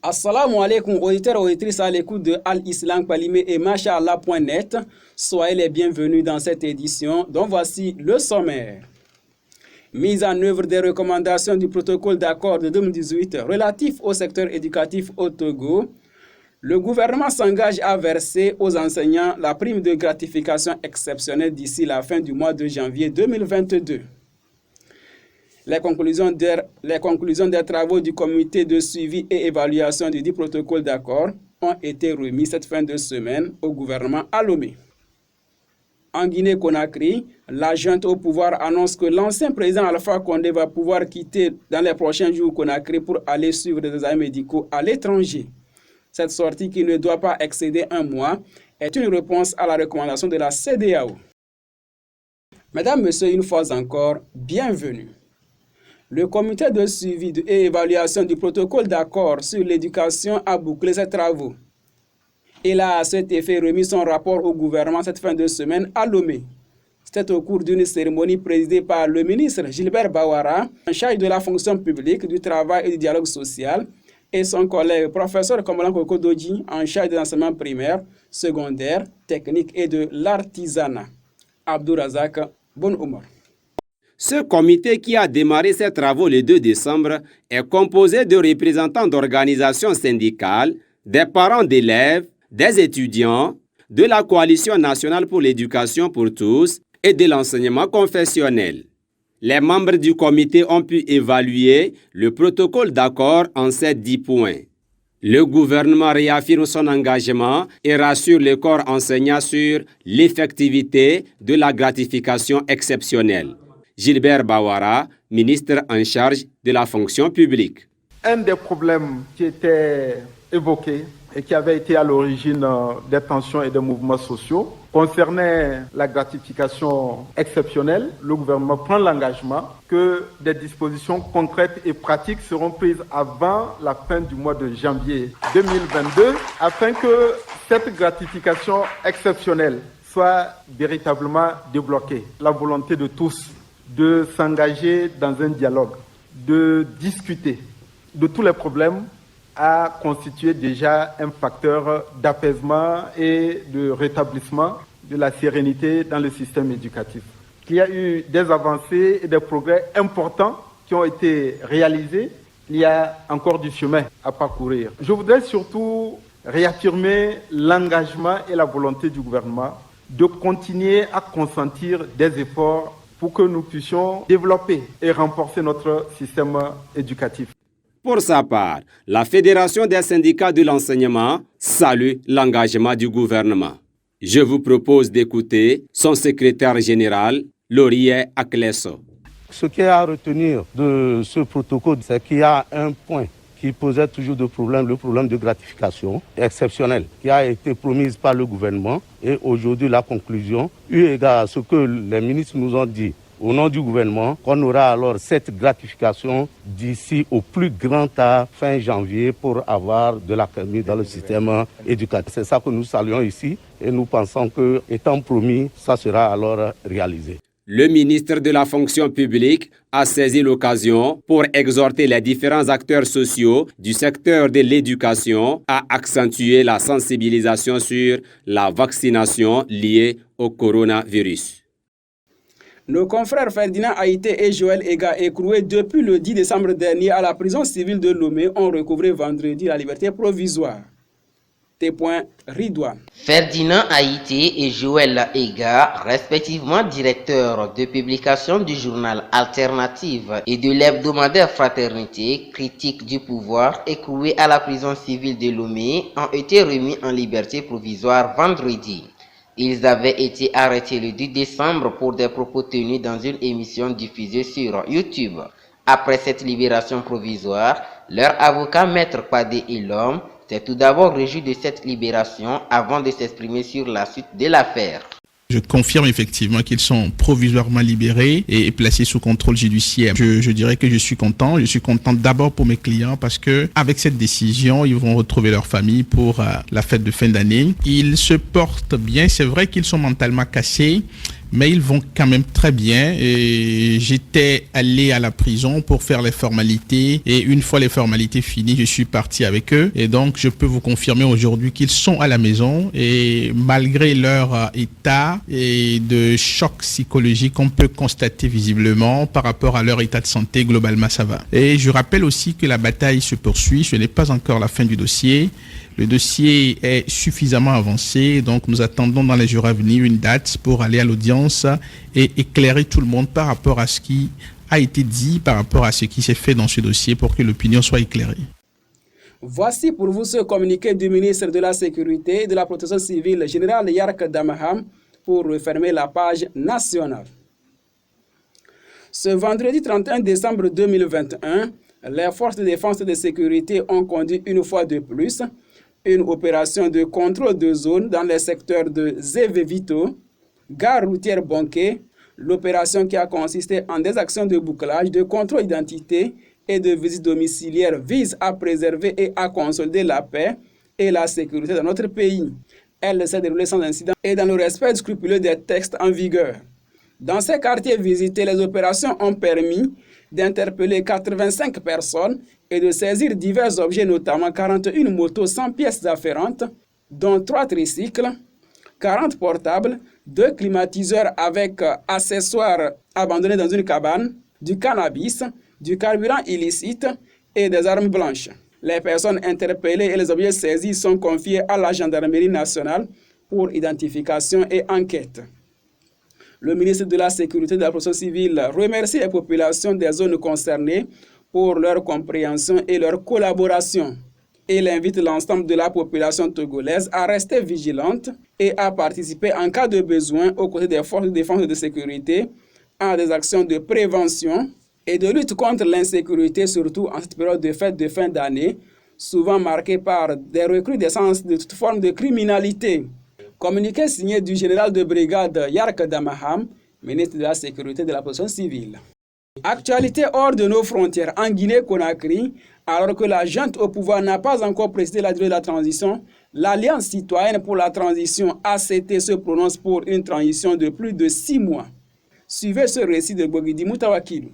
Assalamu alaikum, auditeurs et auditrices à l'écoute de Al-Islam Palimé et Mashallah.net. Soyez les bienvenus dans cette édition dont voici le sommaire. Mise en œuvre des recommandations du protocole d'accord de 2018 relatif au secteur éducatif au Togo. Le gouvernement s'engage à verser aux enseignants la prime de gratification exceptionnelle d'ici la fin du mois de janvier 2022. Les conclusions des travaux du comité de suivi et évaluation du dit protocole d'accord ont été remis cette fin de semaine au gouvernement à Lomé. En Guinée-Conakry, la junte au pouvoir annonce que l'ancien président Alpha Condé va pouvoir quitter dans les prochains jours Conakry pour aller suivre des examens médicaux à l'étranger. Cette sortie, qui ne doit pas excéder un mois, est une réponse à la recommandation de la CEDEAO. Mesdames, Messieurs, une fois encore, bienvenue. Le comité de suivi et évaluation du protocole d'accord sur l'éducation a bouclé ses travaux. Il a à cet effet remis son rapport au gouvernement cette fin de semaine à Lomé. C'était au cours d'une cérémonie présidée par le ministre Gilbert Bawara, en charge de la fonction publique, du travail et du dialogue social, et son collègue professeur Komolan Kokodoji, en charge de l'enseignement primaire, secondaire, technique et de l'artisanat. Abdourazak Bon Oumar. Ce comité, qui a démarré ses travaux le 2 décembre, est composé de représentants d'organisations syndicales, des parents d'élèves, des étudiants, de la Coalition nationale pour l'éducation pour tous et de l'enseignement confessionnel. Les membres du comité ont pu évaluer le protocole d'accord en ces 10 points. Le gouvernement réaffirme son engagement et rassure le corps enseignant sur l'effectivité de la gratification exceptionnelle. Gilbert Bawara, ministre en charge de la fonction publique. Un des problèmes qui était évoqué et qui avait été à l'origine des tensions et des mouvements sociaux concernait la gratification exceptionnelle. Le gouvernement prend l'engagement que des dispositions concrètes et pratiques seront prises avant la fin du mois de janvier 2022 afin que cette gratification exceptionnelle soit véritablement débloquée. La volonté de tous de s'engager dans un dialogue, de discuter de tous les problèmes a constitué déjà un facteur d'apaisement et de rétablissement de la sérénité dans le système éducatif. Il y a eu des avancées et des progrès importants qui ont été réalisés. Il y a encore du chemin à parcourir. Je voudrais surtout réaffirmer l'engagement et la volonté du gouvernement de continuer à consentir des efforts pour que nous puissions développer et renforcer notre système éducatif. Pour sa part, la Fédération des syndicats de l'enseignement salue l'engagement du gouvernement. Je vous propose d'écouter son secrétaire général, Laurier Aklesso. Ce qu'il y a à retenir de ce protocole, c'est qu'il y a un point qui posait toujours le problème de gratification exceptionnelle qui a été promise par le gouvernement. Et aujourd'hui, la conclusion, eu égard à ce que les ministres nous ont dit au nom du gouvernement, qu'on aura alors cette gratification d'ici au plus grand tard, fin janvier, pour avoir de l'accalmie dans le système éducatif. C'est ça que nous saluons ici et nous pensons que, étant promis, ça sera alors réalisé. Le ministre de la fonction publique a saisi l'occasion pour exhorter les différents acteurs sociaux du secteur de l'éducation à accentuer la sensibilisation sur la vaccination liée au coronavirus. Nos confrères Ferdinand Haïté et Joël Ega, écroués depuis le 10 décembre dernier à la prison civile de Lomé, ont recouvré vendredi la liberté provisoire. Ridouane. Ferdinand Haïté et Joël Ega, respectivement directeurs de publication du journal Alternative et de l'hebdomadaire Fraternité, critique du pouvoir, écroués à la prison civile de Lomé, ont été remis en liberté provisoire vendredi. Ils avaient été arrêtés le 10 décembre pour des propos tenus dans une émission diffusée sur YouTube. Après cette libération provisoire, leur avocat Maître Padé Elom s'est tout d'abord réjoui de cette libération avant de s'exprimer sur la suite de l'affaire. Je confirme effectivement qu'ils sont provisoirement libérés et placés sous contrôle judiciaire. Je dirais que je suis content. Je suis content d'abord pour mes clients parce que avec cette décision, ils vont retrouver leur famille pour la fête de fin d'année. Ils se portent bien. C'est vrai qu'ils sont mentalement cassés, mais ils vont quand même très bien. Et j'étais allé à la prison pour faire les formalités. Et une fois les formalités finies, je suis parti avec eux. Et donc, je peux vous confirmer aujourd'hui qu'ils sont à la maison. Et malgré leur état et de choc psychologique qu'on peut constater visiblement par rapport à leur état de santé, globalement, ça va. Et je rappelle aussi que la bataille se poursuit. Ce n'est pas encore la fin du dossier. Le dossier est suffisamment avancé, donc nous attendons dans les jours à venir une date pour aller à l'audience et éclairer tout le monde par rapport à ce qui a été dit, par rapport à ce qui s'est fait dans ce dossier pour que l'opinion soit éclairée. Voici pour vous ce communiqué du ministre de la Sécurité et de la Protection civile, général Yark Damaham, pour refermer la page nationale. Ce vendredi 31 décembre 2021, les forces de défense et de sécurité ont conduit une fois de plus une opération de contrôle de zone dans les secteurs de Zévévito, gare routière Bonké, l'opération qui a consisté en des actions de bouclage, de contrôle d'identité et de visite domiciliaire vise à préserver et à consolider la paix et la sécurité dans notre pays. Elle s'est déroulée sans incident et dans le respect scrupuleux des textes en vigueur. Dans ces quartiers visités, les opérations ont permis d'interpeller 85 personnes et de saisir divers objets, notamment 41 motos sans pièces afférentes, dont 3 tricycles, 40 portables, 2 climatiseurs avec accessoires abandonnés dans une cabane, du cannabis, du carburant illicite et des armes blanches. Les personnes interpellées et les objets saisis sont confiés à la gendarmerie nationale pour identification et enquête. Le ministre de la Sécurité et de la Protection civile remercie les populations des zones concernées pour leur compréhension et leur collaboration. Il invite l'ensemble de la population togolaise à rester vigilante et à participer en cas de besoin aux côtés des forces de défense et de sécurité à des actions de prévention et de lutte contre l'insécurité, surtout en cette période de fête de fin d'année, souvent marquée par des recrudescences de toute forme de criminalité. Communiqué signé du général de brigade Yark Damaham, ministre de la Sécurité et de la Protection civile. Actualité hors de nos frontières en Guinée-Conakry, alors que la junte au pouvoir n'a pas encore précisé la durée de la transition, l'Alliance citoyenne pour la transition ACT se prononce pour une transition de plus de 6 mois. Suivez ce récit de Bogidi Moutawakilou.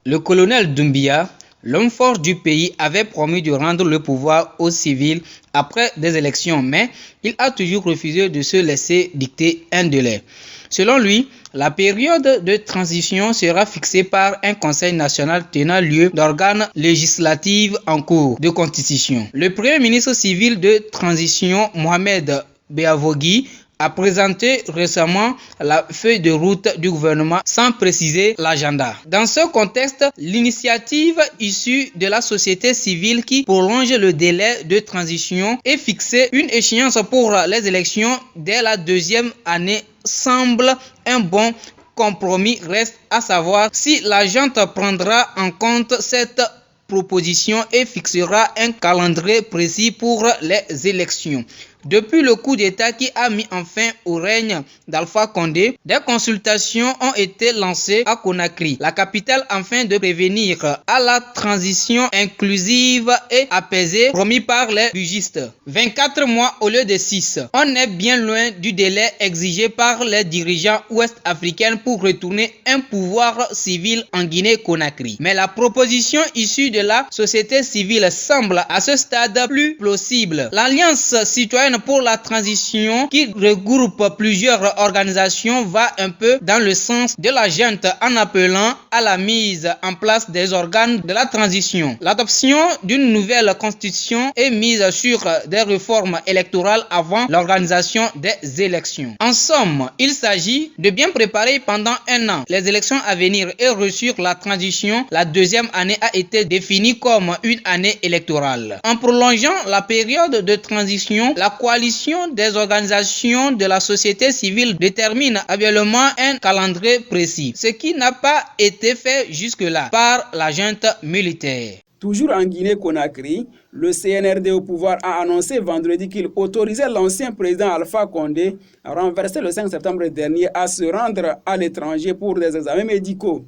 Le colonel Doumbia, l'homme fort du pays, avait promis de rendre le pouvoir aux civils après des élections, mais il a toujours refusé de se laisser dicter un délai. Selon lui, la période de transition sera fixée par un conseil national tenant lieu d'organes législatifs en cours de constitution. Le premier ministre civil de transition, Mohamed Beavogui, a présenté récemment la feuille de route du gouvernement sans préciser l'agenda. Dans ce contexte, l'initiative issue de la société civile qui prolonge le délai de transition et fixer une échéance pour les élections dès la deuxième année semble un bon compromis. Reste à savoir si la junte prendra en compte cette proposition et fixera un calendrier précis pour les élections. Depuis le coup d'État qui a mis en fin au règne d'Alpha Condé, des consultations ont été lancées à Conakry, la capitale, afin de prévenir à la transition inclusive et apaisée promis par les budgistes. 24 mois au lieu de 6. On est bien loin du délai exigé par les dirigeants ouest-africains pour retourner un pouvoir civil en Guinée-Conakry. Mais la proposition issue de la société civile semble à ce stade plus plausible. L'Alliance citoyenne pour la transition, qui regroupe plusieurs organisations, va un peu dans le sens de la junte en appelant à la mise en place des organes de la transition, l'adoption d'une nouvelle constitution et mise sur des réformes électorales avant l'organisation des élections. En somme, il s'agit de bien préparer pendant un an les élections à venir et réussir la transition. La deuxième année a été définie comme une année électorale. En prolongeant la période de transition, la coalition des organisations de la société civile détermine habituellement un calendrier précis, ce qui n'a pas été fait jusque-là par la junte militaire. Toujours en Guinée-Conakry, le CNRD au pouvoir a annoncé vendredi qu'il autorisait l'ancien président Alpha Condé, renversé le 5 septembre dernier, à se rendre à l'étranger pour des examens médicaux.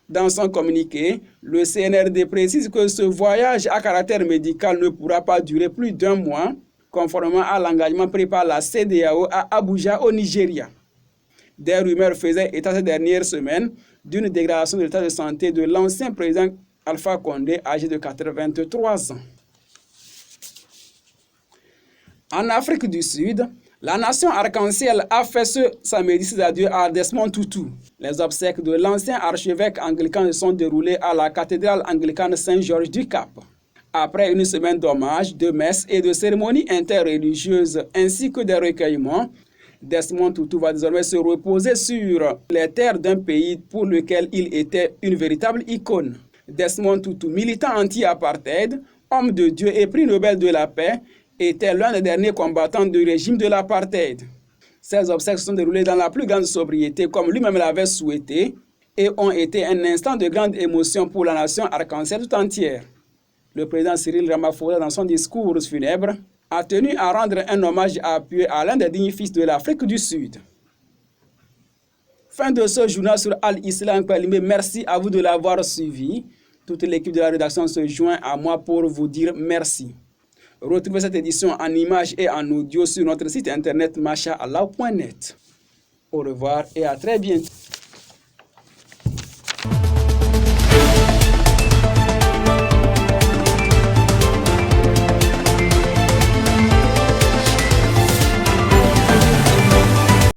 Dans son communiqué, le CNRD précise que ce voyage à caractère médical ne pourra pas durer plus d'1 mois, conformément à l'engagement pris par la CEDEAO à Abuja, au Nigeria. Des rumeurs faisaient état ces dernières semaines d'une dégradation de l'état de santé de l'ancien président Alpha Condé, âgé de 83 ans. En Afrique du Sud, la nation arc-en-ciel a fait ce samedi 6 adieux à Desmond Tutu. Les obsèques de l'ancien archevêque anglican se sont déroulées à la cathédrale anglicane Saint-Georges du Cap. Après une semaine d'hommages, de messes et de cérémonies interreligieuses ainsi que des recueillements, Desmond Tutu va désormais se reposer sur les terres d'un pays pour lequel il était une véritable icône. Desmond Tutu, militant anti-apartheid, homme de Dieu et prix Nobel de la paix, était l'un des derniers combattants du régime de l'apartheid. Ces obsèques se sont déroulées dans la plus grande sobriété, comme lui-même l'avait souhaité, et ont été un instant de grande émotion pour la nation arc-en-ciel tout entière. Le président Cyril Ramaphosa, dans son discours funèbre, a tenu à rendre un hommage appuyé à l'un des dignes fils de l'Afrique du Sud. Fin de ce journal sur Al-Islam Kwalimé. Merci à vous de l'avoir suivi. Toute l'équipe de la rédaction se joint à moi pour vous dire merci. Retrouvez cette édition en images et en audio sur notre site internet mashaallah.net. Au revoir et à très bientôt.